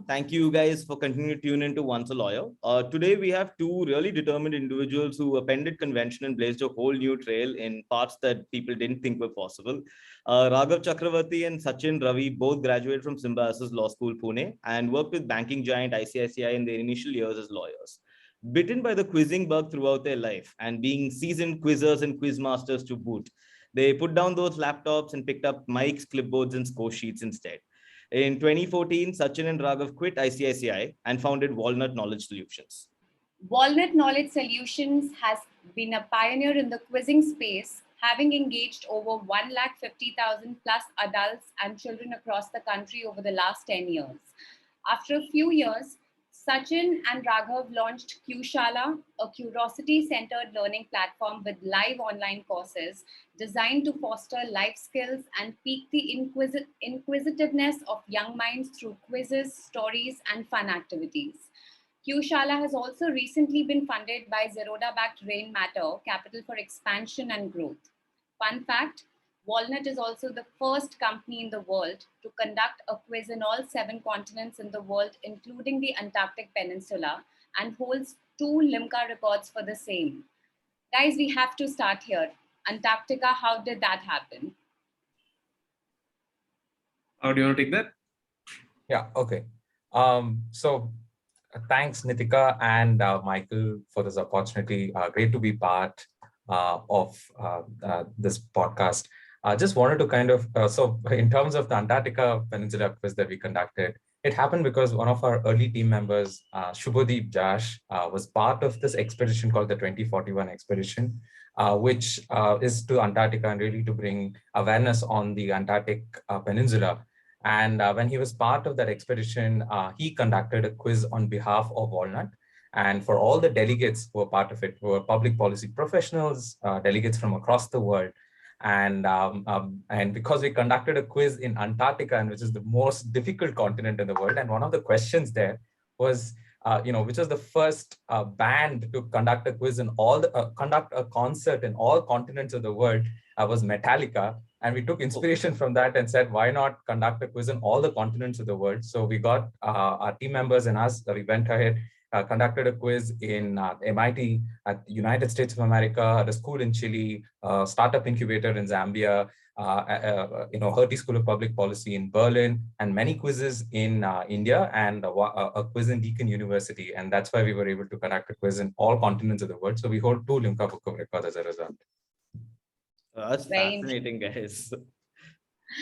everyone. Thank you guys for continuing to tune into Once a Lawyer. Today we have two really determined individuals who appended convention and blazed a whole new trail in parts that people didn't think were possible. Raghav Chakravarthy and Sachin Ravi both graduated from Symbiosis Law School, Pune, and worked with banking giant ICICI in their initial years as lawyers. Bitten by the quizzing bug throughout their life and being seasoned quizzers and quizmasters to boot, they put down those laptops and picked up mics, clipboards, and score sheets instead. In 2014, Sachin and Raghav quit ICICI and founded Walnut Knowledge Solutions. Walnut Knowledge Solutions has been a pioneer in the quizzing space, having engaged over 150,000 plus adults and children across the country over the last 10 years. After a few years, Sachin and Raghav launched Qshala, a curiosity-centered learning platform with live online courses designed to foster life skills and pique the inquisitiveness of young minds through quizzes, stories, and fun activities. Qshala has also recently been funded by Zerodha-backed Rain Matter, Capital for Expansion and Growth. Fun fact, Walnut is also the first company in the world to conduct a quiz in all 7 continents in the world, including the Antarctic Peninsula, and holds 2 Limca records for the same. Guys, we have to start here. Antarctica, how did that happen? Do you want to take that? Yeah, okay. Thanks, Nitika and Michael, for this opportunity. Great to be part of this podcast. I just wanted to kind of, in terms of the Antarctica Peninsula quiz that we conducted, it happened because one of our early team members, Shubhadeep Jash, was part of this expedition called the 2041 expedition, which is to Antarctica and really to bring awareness on the Antarctic Peninsula. And when he was part of that expedition, he conducted a quiz on behalf of Walnut. And for all the delegates who were part of it, who were public policy professionals, delegates from across the world. And because we conducted a quiz in Antarctica, and which is the most difficult continent in the world, and one of the questions there was, which was the first band to conduct a quiz in all conduct a concert in all continents of the world, was Metallica. And we took inspiration from that and said, why not conduct a quiz in all the continents of the world? So we got our team members and us, we went ahead, conducted a quiz in MIT, at the United States of America, at a school in Chile, startup incubator in Zambia, Hertie School of Public Policy in Berlin, and many quizzes in India, and a quiz in Deakin University. And that's why we were able to conduct a quiz in all continents of the world. So we hold 2 Limca Book of Records as a result. That's fascinating, guys.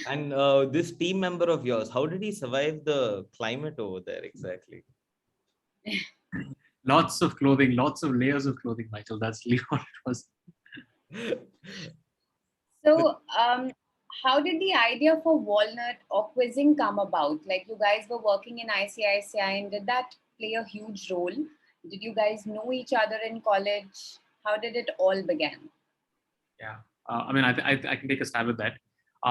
And this team member of yours, how did he survive the climate over there exactly? Lots of clothing, lots of layers of clothing, Michael. That's really what it was. So, how did the idea for Walnut or quizzing come about? Like, you guys were working in ICICI, and did that play a huge role? Did you guys know each other in college? How did it all begin? Yeah, I can take a stab at that.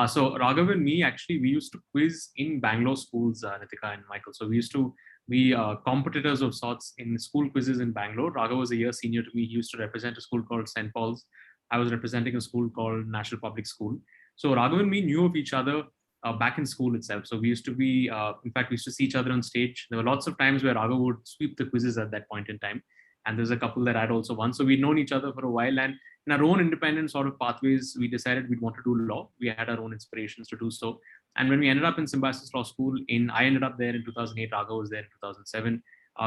So Raghav and me, actually, we used to quiz in Bangalore schools, Nitika and Michael. So we used to be competitors of sorts in school quizzes in Bangalore. Raghav was a year senior to me. He used to represent a school called St. Paul's. I was representing a school called National Public School. So Raghav and me knew of each other back in school itself. So we used to be, in fact, we used to see each other on stage. There were lots of times where Raghav would sweep the quizzes at that point in time. And there's a couple that I'd also won. So we'd known each other for a while. And in our own independent sort of pathways, we decided we'd want to do law. We had our own inspirations to do so. And when we ended up in Symbiosis Law School, I ended up there in 2008, Raghav was there in 2007.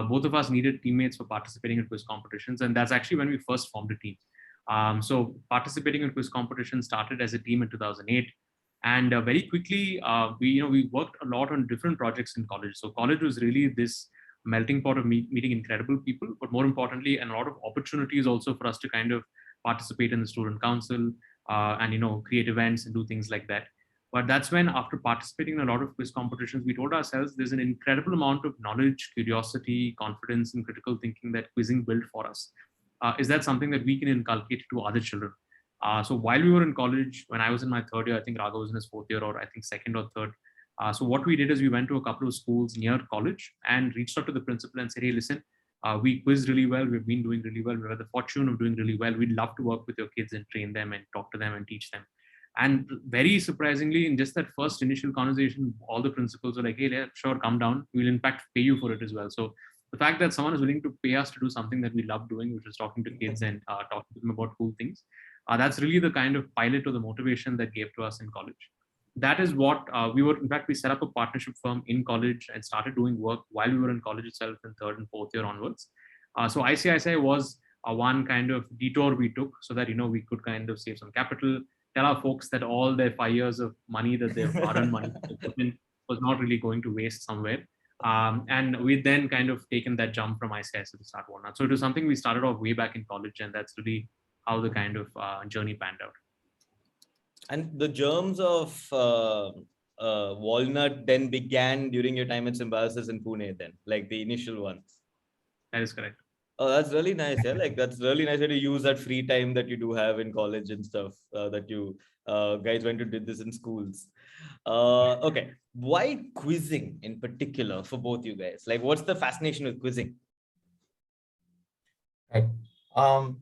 Both of us needed teammates for participating in quiz competitions. And that's actually when we first formed a team. So participating in quiz competitions started as a team in 2008. And very quickly, we worked a lot on different projects in college. So college was really this melting pot of meeting incredible people, but more importantly, and a lot of opportunities also for us to kind of participate in the student council and create events and do things like that. But that's when, after participating in a lot of quiz competitions, we told ourselves there's an incredible amount of knowledge, curiosity, confidence, and critical thinking that quizzing built for us. Is that something that we can inculcate to other children? So while we were in college, when I was in my 3rd year, I think Raghav was in his 4th year, or I think 2nd or 3rd. So what we did is we went to a couple of schools near college and reached out to the principal and said, hey, listen, we quiz really well. We've been doing really well. We have the fortune of doing really well. We'd love to work with your kids and train them and talk to them and teach them. And very surprisingly, in just that first initial conversation, all the principals were like, hey, yeah, sure, come down. We'll in fact pay you for it as well. So the fact that someone is willing to pay us to do something that we love doing, which is talking to kids and talking to them about cool things, that's really the kind of pilot or the motivation that gave to us in college. That is what in fact, we set up a partnership firm in college and started doing work while we were in college itself in third and fourth year onwards. So ICICI was one kind of detour we took so that, we could kind of save some capital, tell our folks that all their 5 years of money that they've hard-earned money put in was not really going to waste somewhere. And we then kind of taken that jump from ICICI to start Walnut. So it was something we started off way back in college, and that's really how the kind of journey panned out. And the germs of Walnut then began during your time at Symbiosis in Pune, then, like the initial ones. That is correct. Oh, that's really nice. Yeah, like that's really nice to use that free time that you do have in college and stuff that you guys went to did this in schools. Okay, why quizzing in particular for both you guys? Like, what's the fascination with quizzing? Right.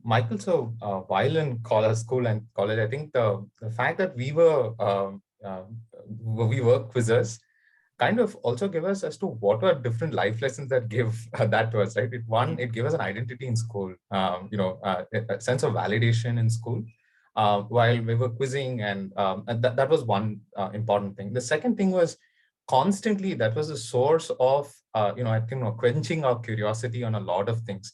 Michael, so while in school and college, I think the fact that we were quizzers kind of also give us as to what are different life lessons that give that to us, right? It gave us an identity in school, a sense of validation in school while we were quizzing, and that was one important thing. The second thing was constantly that was a source of I think quenching our curiosity on a lot of things.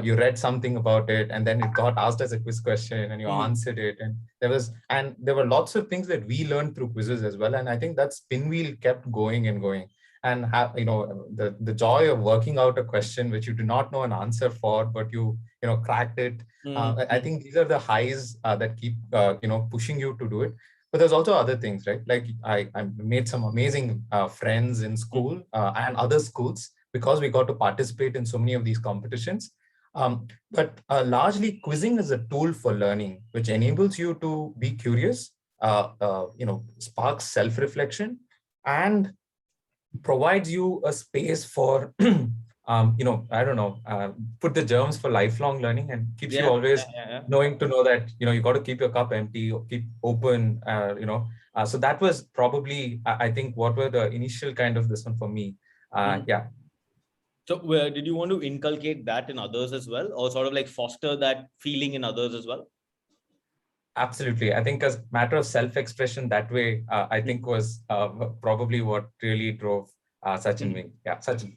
You read something about it, and then it got asked as a quiz question, and you answered it. And there were lots of things that we learned through quizzes as well. And I think that spin wheel kept going and going. And the joy of working out a question which you do not know an answer for, but you cracked it. I think these are the highs that keep pushing you to do it. But there's also other things, right? Like I made some amazing friends in school and other schools because we got to participate in so many of these competitions. But largely quizzing is a tool for learning, which enables you to be curious, sparks self-reflection, and provides you a space for, put the germs for lifelong learning, and keeps you always knowing to know that, you got to keep your cup empty or keep open, so that was probably, I think, what were the initial kind of this one for me. Yeah. So did you want to inculcate that in others as well, or sort of like foster that feeling in others as well? Absolutely. I think as a matter of self-expression that way, I think was probably what really drove Sachin me. Yeah, Sachin.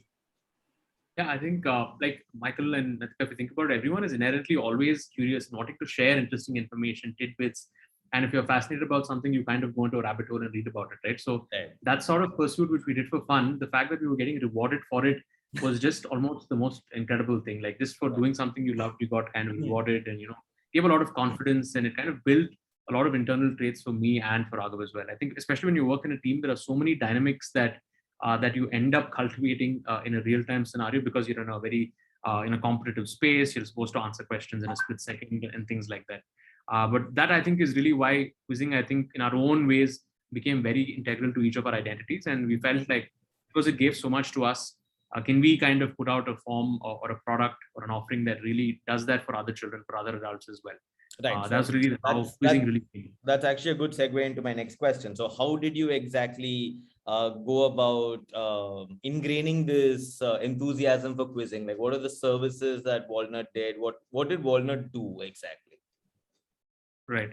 Yeah, I think like Michael and Natika, if you think about it, everyone is inherently always curious, wanting to share interesting information, tidbits. And if you're fascinated about something, you kind of go into a rabbit hole and read about it, right? So that sort of pursuit, which we did for fun, the fact that we were getting rewarded for it was just almost the most incredible thing. Like just for doing something you loved, you got kind of rewarded, and gave a lot of confidence, and it kind of built a lot of internal traits for me and for Raghav as well. I think especially when you work in a team, there are so many dynamics that you end up cultivating in a real-time scenario, because you're in a very in a competitive space. You're supposed to answer questions in a split second and things like that. But that, I think, is really why quizzing, I think, in our own ways became very integral to each of our identities. And we felt like, because it gave so much to us, can we kind of put out a form or a product or an offering that really does that for other children, for other adults as well? Right. That's really how quizzing really came. That's actually a good segue into my next question. So how did you exactly go about ingraining this enthusiasm for quizzing? Like, what are the services that Walnut did? What did Walnut do exactly? Right.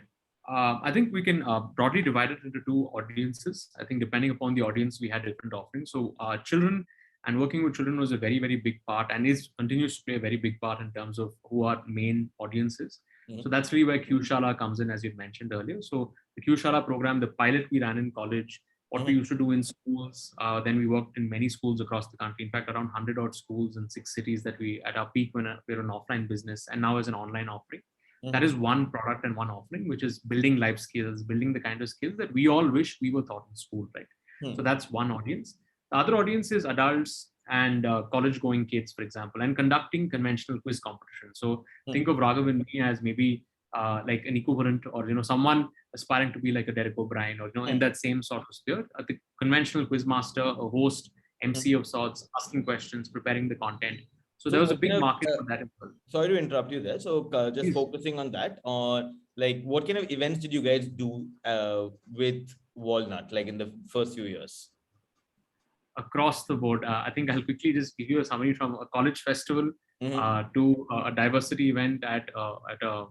I think we can broadly divide it into two audiences. I think depending upon the audience, we had different offerings. So children and working with children was a very, very big part, and continues to play a very big part in terms of who our main audience is. So that's really where Q-Shala comes in, as you mentioned earlier. So the Q-Shala program, the pilot we ran in college, what we used to do in schools, then we worked in many schools across the country. In fact, around 100 odd schools in 6 cities that we, at our peak when we were an offline business, and now as an online offering. That is one product and one offering, which is building life skills, building the kind of skills that we all wish we were taught in school, right? So that's one audience. The other audience is adults and college-going kids, for example, and conducting conventional quiz competitions. So think of Raghav and me as maybe like an equivalent, or someone aspiring to be like a Derek O'Brien, or in that same sort of sphere. The conventional quizmaster, a host, MC of sorts, asking questions, preparing the content. So So there was a what big kind of, market for that as well. sorry to interrupt you there. So just Please. focusing on that, like what kind of events did you guys do with Walnut, like in the first few years? Across the board. I think I'll quickly just give you a summary from a college festival to a diversity event at a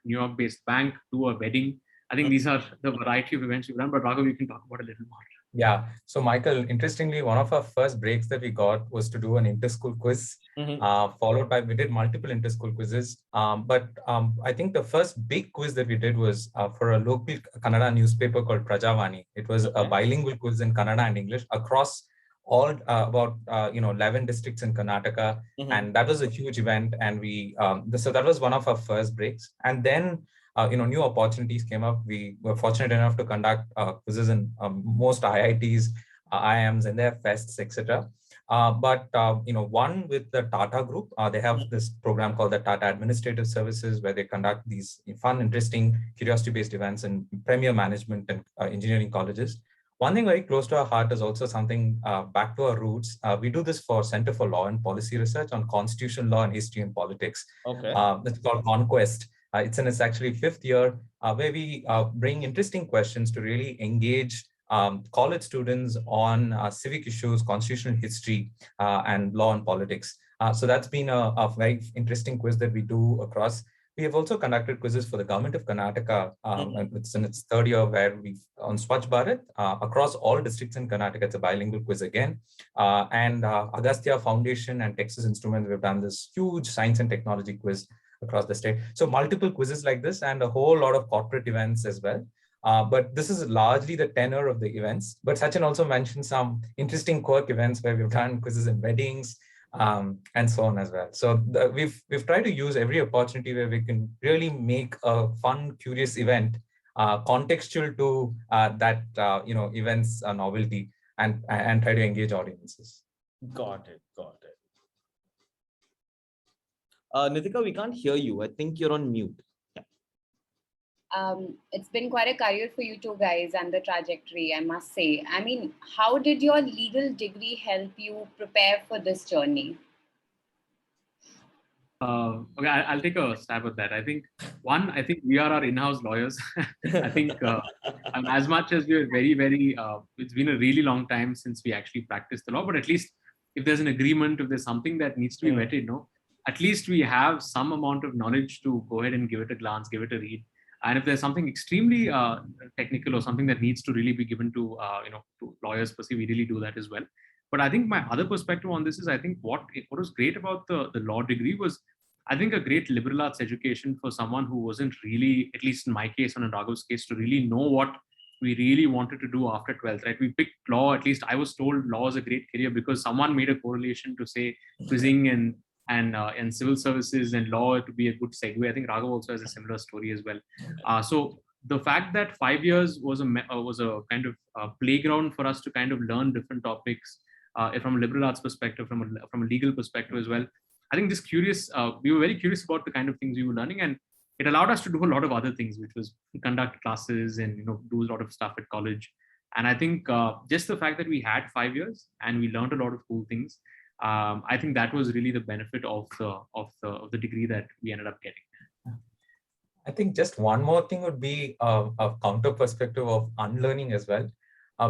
New York-based bank to a wedding. I think these are the variety of events we've done. But Raghav, you can talk about a little more. Yeah. So Michael, interestingly, one of our first breaks that we got was to do an inter-school quiz, followed by, we did multiple inter-school quizzes. I think the first big quiz that we did was for a local Kannada newspaper called Prajavani. It was a bilingual quiz in Kannada and English across all about 11 districts in Karnataka, and that was a huge event. And we so that was one of our first breaks. And then new opportunities came up. We were fortunate enough to conduct quizzes in most IITs, IIMs, and their fests, etc. One with the Tata Group, they have this program called the Tata Administrative Services, where they conduct these fun, interesting, curiosity-based events in premier management and engineering colleges. One thing very close to our heart is also something back to our roots. We do this for Center for Law and Policy Research on Constitutional Law and History and Politics. It's called Conquest. It's in its actually fifth year, where we bring interesting questions to really engage college students on civic issues, constitutional history, and law and politics. So that's been a very interesting quiz that we do across. We have also conducted quizzes for the government of Karnataka. It's in its third year, where we've on Swachh Bharat across all districts in Karnataka. It's a bilingual quiz again. And Agastya Foundation and Texas Instruments, we've done this huge science and technology quiz across the state. So multiple quizzes like this and a whole lot of corporate events as well. But this is largely the tenor of the events. But Sachin also mentioned some interesting quirk events where we've done quizzes in weddings, and so on as well. So we've tried to use every opportunity where we can really make a fun, curious event contextual to that event's novelty, and try to engage audiences. Got it. Nitika, we can't hear you. I think you're on mute. It's been quite a career for you two guys and the trajectory, I must say. I mean, how did your legal degree help you prepare for this journey? Okay, I'll take a stab at that. I think we are our in-house lawyers. I think as much as we are very, very, it's been a really long time since we actually practiced the law, but at least if there's an agreement, if there's something that needs to be vetted, at least we have some amount of knowledge to go ahead and give it a glance, give it a read. And if there's something extremely technical or something that needs to really be given to to lawyers per se, we really do that as well. But I think my other perspective on this is, I think what was great about the law degree was, I think, a great liberal arts education for someone who wasn't really, at least in my case, on a Raghav's case, to really know what we really wanted to do after 12th, right? We picked law. At least I was told law is a great career because someone made a correlation to say quizzing and civil services and law to be a good segue. I think Raghav also has a similar story as well. So the fact that 5 years was a kind of playground for us to kind of learn different topics from a liberal arts perspective, from a legal perspective as well. I think we were very curious about the kind of things we were learning, and it allowed us to do a lot of other things, which was conduct classes and do a lot of stuff at college. And I think just the fact that we had 5 years and we learned a lot of cool things, I think that was really the benefit of the degree that we ended up getting. I think just one more thing would be a counter perspective of unlearning as well,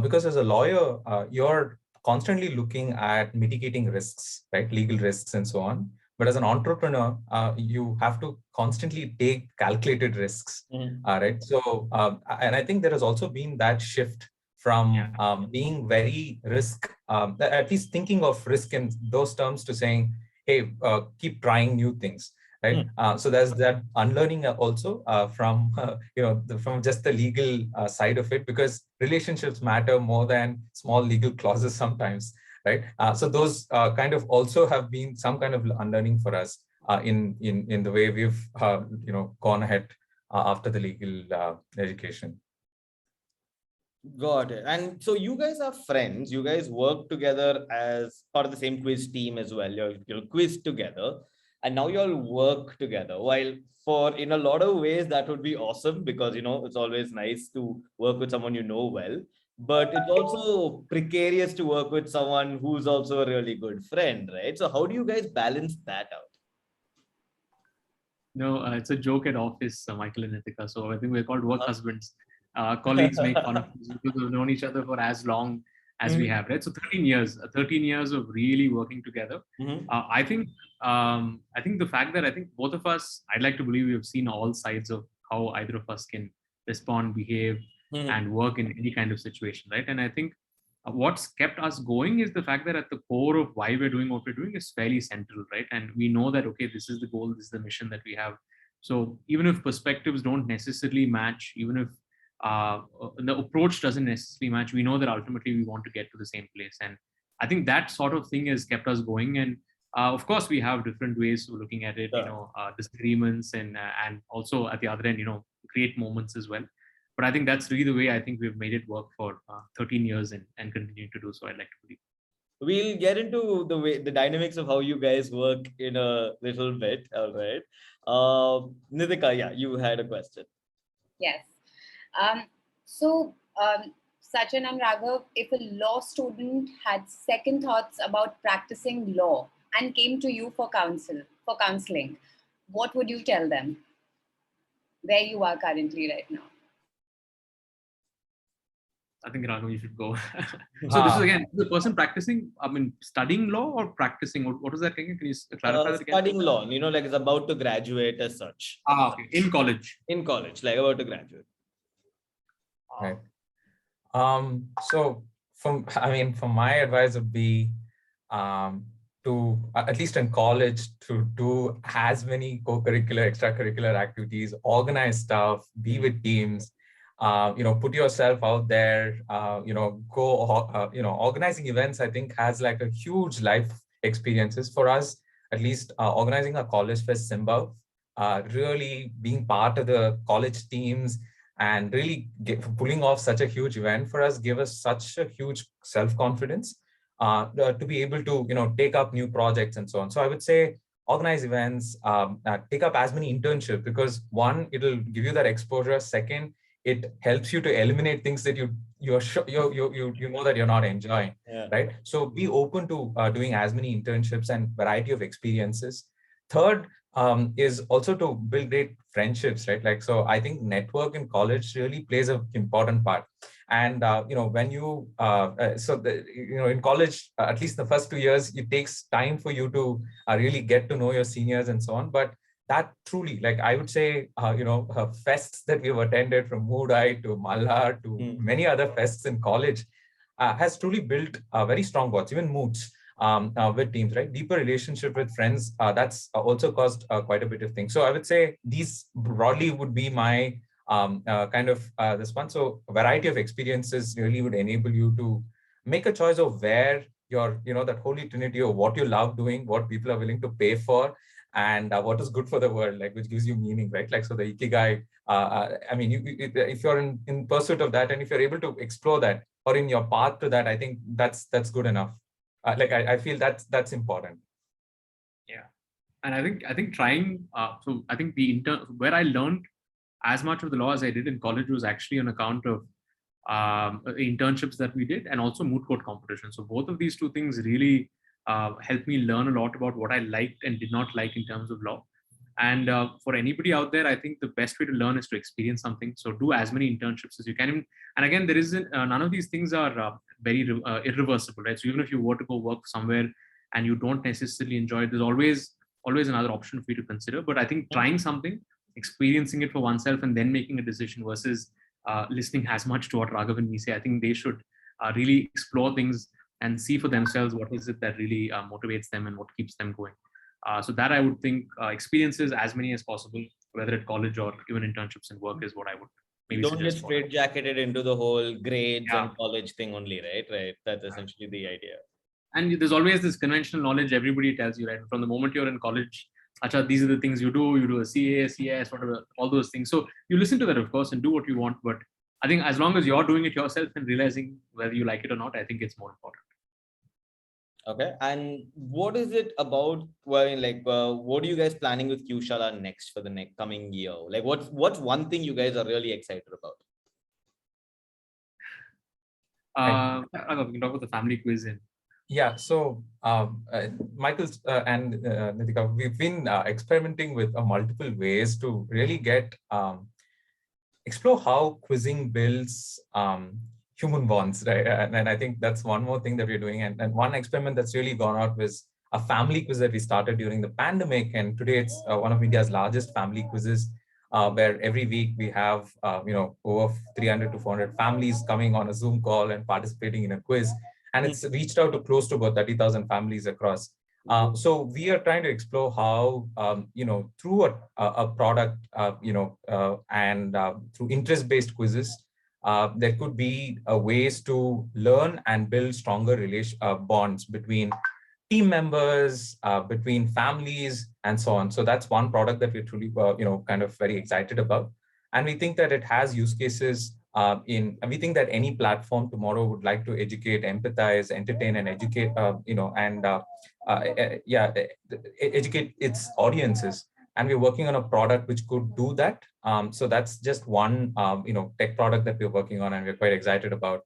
because as a lawyer, you're constantly looking at mitigating risks, right? Legal risks and so on. But as an entrepreneur, you have to constantly take calculated risks, right? So, and I think there has also been that shift from being very at least thinking of risk in those terms, to saying, hey, keep trying new things. Right. So there's that unlearning also from just the legal side of it, because relationships matter more than small legal clauses sometimes, right? So those kind of also have been some kind of unlearning for us in the way we've gone ahead after the legal education. Got it. And so you guys are friends. You guys work together as part of the same quiz team as well. You'll quiz together. And now you all work together. While in a lot of ways, that would be awesome because, it's always nice to work with someone you know well. but it's also precarious to work with someone who's also a really good friend, right? So how do you guys balance that out? No, it's a joke at office, Michael and Nitika. So I think we're called work Huh? husbands. Colleagues make fun of us because we've known each other for as long as we Mhm, have, right? So 13 years, 13 years of really working together. mhm, I think the fact that I think both of us, I'd like to believe we have seen all sides of how either of us can respond, behave, mhm. and work in any kind of situation, right? And I think what's kept us going is the fact that at the core of why we're doing what we're doing is fairly central, right? And we know that, okay, this is the goal, this is the mission that we have. So even if perspectives don't necessarily match, even if the approach doesn't necessarily match, we know that ultimately we want to get to the same place. And I think that sort of thing has kept us going. And of course, we have different ways of looking at it, Sure. disagreements and also at the other end, create moments as well. But I think that's really the way I think we've made it work for 13 years and continue to do so. I'd like to believe. We'll get into the dynamics of how you guys work in a little bit. All right. Nitika, yeah, you had a question. Yes. Um, so, Sachin and Raghav, if a law student had second thoughts about practicing law and came to you for counseling, what would you tell them? Where you are currently right now? I think Raghav, you should go. So this is Ah, again the person practicing. I mean, studying law or practicing. What was that again? Can you clarify that again? Studying law, like is about to graduate as such. Okay. In college. In college, like about to graduate. right. So from my advice would be um, to at least in college to do as many co-curricular, extracurricular activities, organize stuff, be with teams, put yourself out there, organizing events, I think has like a huge life experiences for us, at least organizing a college fest Simba, really being part of the college teams and really pulling off such a huge event for us give us such a huge self-confidence to be able to take up new projects and so on. So I would say organize events, take up as many internships, because one, it'll give you that exposure. Second, it helps you to eliminate things that you're sure you know that you're not enjoying, Yeah. right? So be open to doing as many internships and variety of experiences. Third, is also to build great friendships, right? Like, so I think network in college really plays an important part. And when you in college, at least the first 2 years, it takes time for you to really get to know your seniors and so on. But that truly, like I would say, fests that we've attended, from Moodai to Malhar to many other fests in college, has truly built very strong bonds, even moods with teams, right? Deeper relationship with friends, that's also caused quite a bit of things. So I would say these broadly would be my this one. So a variety of experiences really would enable you to make a choice of where your, that holy trinity of what you love doing, what people are willing to pay for, and what is good for the world, like which gives you meaning, right? Like, so the ikigai, I mean, if you're in pursuit of that, and if you're able to explore that, or in your path to that, I think that's good enough. I feel that's important. Yeah, and I think trying. So I think where I learned as much of the law as I did in college was actually on account of internships that we did, and also moot court competition. So both of these two things really helped me learn a lot about what I liked and did not like in terms of law. And for anybody out there, I think the best way to learn is to experience something. So do as many internships as you can. And again, there isn't none of these things are very irreversible, right? So even if you were to go work somewhere and you don't necessarily enjoy it, there's always another option for you to consider. But I think trying something, experiencing it for oneself, and then making a decision versus listening as much to what Raghav and me say, I think they should really explore things and see for themselves what is it that really motivates them and what keeps them going. So that I would think experiences as many as possible, whether at college or even internships and work, is what I would maybe Don't get suggest. straitjacketed into the whole grades Yeah. and college thing only, right? Right. That's essentially the idea. And there's always this conventional knowledge everybody tells you, right? From the moment you're in college, Acha, these are the things you do a CA, CS, whatever, all those things. So you listen to that, of course, and do what you want. But I think as long as you're doing it yourself and realizing whether you like it or not, I think it's more important. Okay. And what is it about? Well, like, what are you guys planning with Qshala next for the next coming year? Like, what's one thing you guys are really excited about? Raghav, we can talk about the family quiz in. Yeah, so Michael and Nitika, we've been experimenting with multiple ways to really get explore how quizzing builds human bonds, right? And I think that's one more thing that we're doing. And one experiment that's really gone out was a family quiz that we started during the pandemic. And today it's one of India's largest family quizzes, where every week we have, over 300 to 400 families coming on a Zoom call and participating in a quiz. And it's reached out to close to about 30,000 families across. So we are trying to explore how, through a product, and through interest-based quizzes, there could be ways to learn and build stronger bonds between team members, between families, and so on. So that's one product that we're truly, kind of very excited about. And we think that it has use cases and we think that any platform tomorrow would like to educate, empathize, entertain, and educate, educate its audiences. And we're working on a product which could do that. So that's just one, tech product that we're working on, and we're quite excited about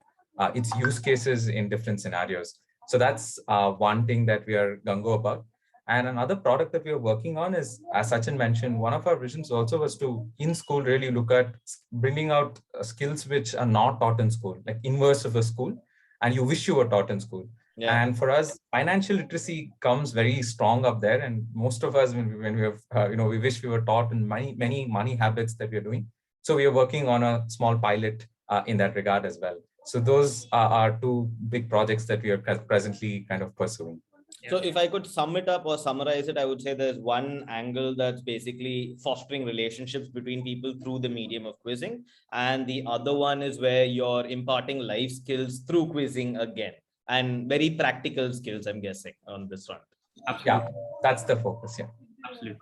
its use cases in different scenarios. So that's one thing that we are gung-ho about. And another product that we are working on is, as Sachin mentioned, one of our visions also was to, in school, really look at bringing out skills which are not taught in school, like inverse of a school, and you wish you were taught in school. Yeah. And for us, financial literacy comes very strong up there. And most of us, when we have, we wish we were taught in many money habits that we are doing. So we are working on a small pilot in that regard as well. So those are two big projects that we are presently kind of pursuing. So if I could sum it up or summarize it, I would say there's one angle that's basically fostering relationships between people through the medium of quizzing. And the other one is where you're imparting life skills through quizzing again, and very practical skills, I'm guessing, on this front. Absolutely. Yeah, that's the focus. Yeah. Absolutely.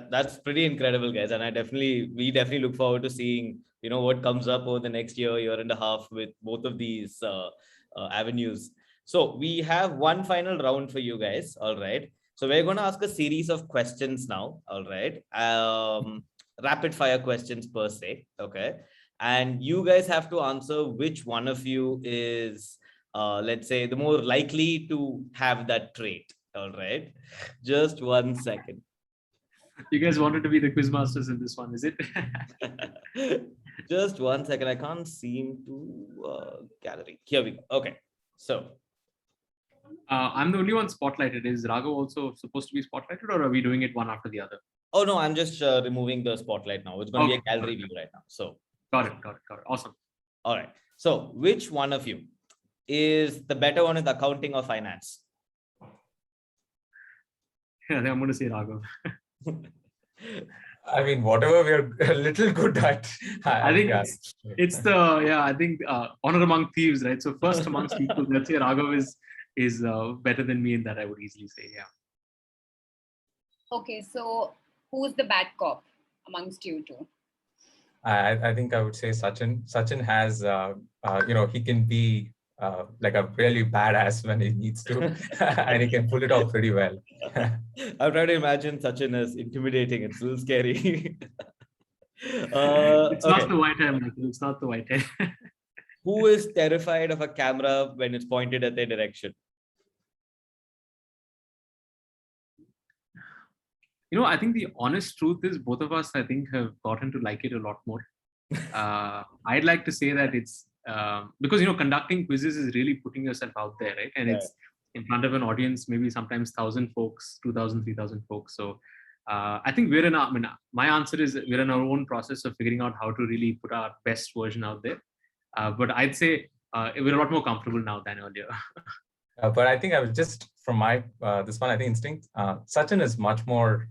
That's pretty incredible, guys. And we definitely look forward to seeing, what comes up over the next year and a half with both of these avenues. So we have one final round for you guys. All right. So we're going to ask a series of questions now. All right. Rapid fire questions per se. Okay. And you guys have to answer which one of you is, let's say, the more likely to have that trait. All right. Just 1 second. You guys wanted to be the quizmasters in this one, is it? Just 1 second. I can't seem to gallery. Here we go. Okay. So I'm the only one spotlighted. Is Raghav also supposed to be spotlighted, or are we doing it one after the other? Oh, no, I'm just removing the spotlight now. It's going to be a gallery view right now. So got it. Awesome. All right. So which one of you is the better one in accounting or finance? Yeah, I'm going to say Raghav. I mean, whatever we're a little good at. I think it's I think honor among thieves, right? So first amongst people, let's say Raghav is better than me in that, I would easily say, yeah. Okay, so who's the bad cop amongst you two? I think I would say Sachin. Sachin has, he can be like a really badass when he needs to, and he can pull it off pretty well. I'm trying to imagine Sachin as intimidating. It's a little scary. It's not the white hair, Michael. It's not the white hair. Who is terrified of a camera when it's pointed at their direction? I think the honest truth is both of us, I think, have gotten to like it a lot more. I'd like to say that it's because, conducting quizzes is really putting yourself out there, right? And it's in front of an audience, maybe sometimes 1,000 folks, 2,000, 3,000 folks. So I think my answer is we're in our own process of figuring out how to really put our best version out there. But I'd say we're a lot more comfortable now than earlier. But I think I was just from my this one, I think instinct. Sachin is much more,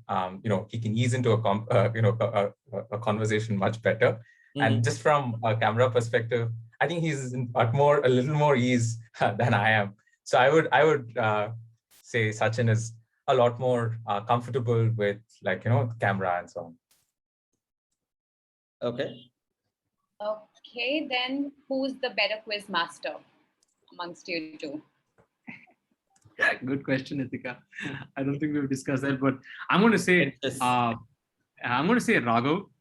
he can ease into a conversation much better. And just from a camera perspective, I think he's a little more ease than I am. So I would say Sachin is a lot more comfortable with camera and so on. Okay. Okay, then who's the better quiz master amongst you two? Good question, Nitika. I don't think we've discussed that, but I'm going to say Raghav.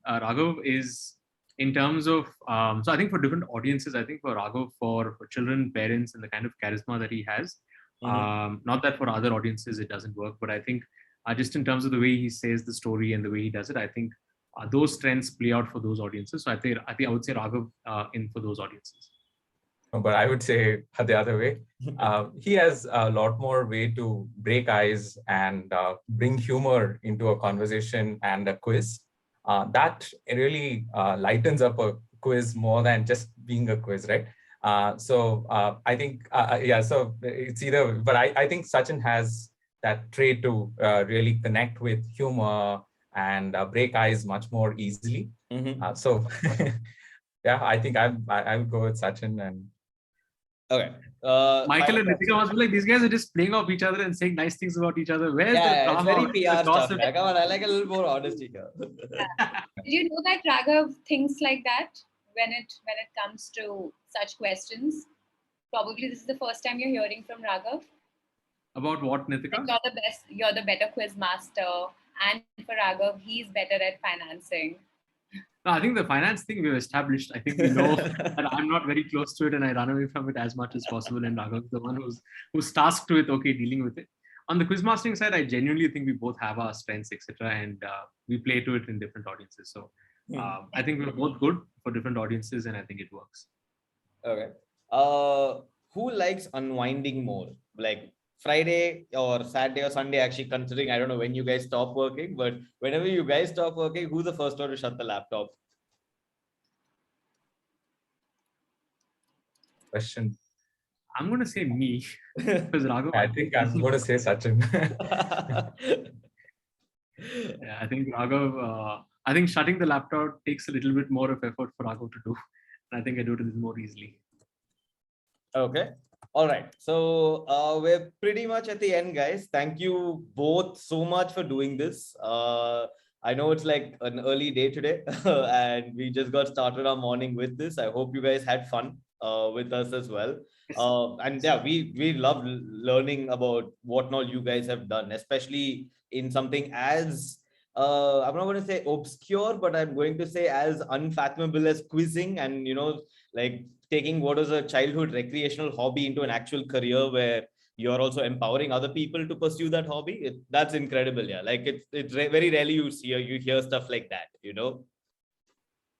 Raghav is in terms of, so I think for different audiences, I think for Raghav, for children, parents, and the kind of charisma that he has, not that for other audiences it doesn't work, but I think just in terms of the way he says the story and the way he does it, I think those trends play out for those audiences. So I think I would say Raghav in for those audiences. But I would say the other way. He has a lot more way to break ice and bring humor into a conversation and a quiz. That really lightens up a quiz more than just being a quiz, right? So I think, yeah, so it's either, but I think Sachin has that trait to really connect with humor and break ice much more easily. So yeah, I think I would go with Sachin. And okay. Michael and Ritika must be like, these guys are just playing off each other and saying nice things about each other. Where's the drama? It's very PR stuff. Gossip? Come on, I like a little more honesty here. Did you know that Raghav thinks like that when it comes to such questions? Probably this is the first time you're hearing from Raghav. About what, Nitika? Like you're the best, you're the better quiz master, and for Raghav, he's better at financing. No, I think the finance thing we've established. I think we know that I'm not very close to it, and I run away from it as much as possible. And Raghav's the one who's tasked with dealing with it. On the quiz mastering side, I genuinely think we both have our strengths, etc., and we play to it in different audiences. So I think we're both good for different audiences, and I think it works. Okay. Who likes unwinding more? Like Friday or Saturday or Sunday, actually, considering I don't know when you guys stop working, but whenever you guys stop working, who's the first one to shut the laptop? Question. I'm going to say me because Raghav. I think I'm going to say Sachin. Yeah, I think Raghav. I think shutting the laptop takes a little bit more of effort for Raghav to do, and I think I do it a little more easily. Okay. All right. So we're pretty much at the end, guys. Thank you both so much for doing this. I know it's like an early day today, and we just got started our morning with this. I hope you guys had fun with us as well. And yeah, we love learning about what all you guys have done, especially in something as I'm not going to say obscure, but I'm going to say as unfathomable as quizzing, and like taking what is a childhood recreational hobby into an actual career where you're also empowering other people to pursue that hobby. That's incredible. Yeah, like it's very rarely you hear stuff like that.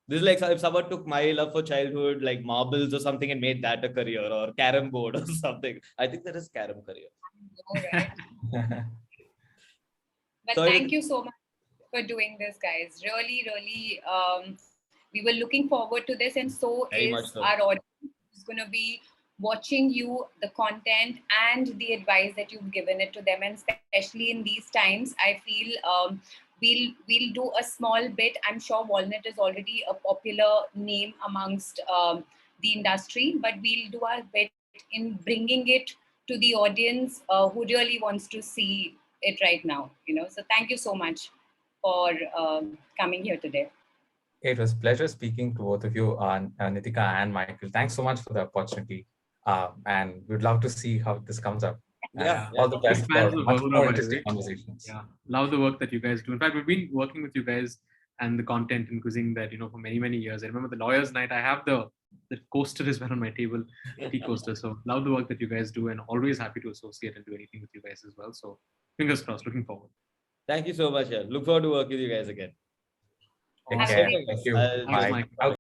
This is like if someone took my love for childhood, like marbles or something, and made that a career, or carom board or something. I think that is carom career. All right. But thank you so much for doing this, guys. Really, really, we were looking forward to this, and so is our audience who's going to be watching you, the content, and the advice that you've given it to them. And especially in these times, I feel we'll do a small bit. I'm sure Walnut is already a popular name amongst the industry, but we'll do our bit in bringing it to the audience who really wants to see it right now. So thank you so much for coming here today. It was a pleasure speaking to both of you, Nitika and Michael. Thanks so much for the opportunity. And we'd love to see how this comes up. Yeah. All the best for much more interesting conversations. Yeah, love the work that you guys do. In fact, we've been working with you guys and the content and quizzing that, for many, many years. I remember the lawyer's night. I have the coaster as well on my table, tea coaster. So love the work that you guys do, and always happy to associate and do anything with you guys as well. So fingers crossed, looking forward. Thank you so much. Yeah. Look forward to working with you guys again. Take care. Thank you. Bye.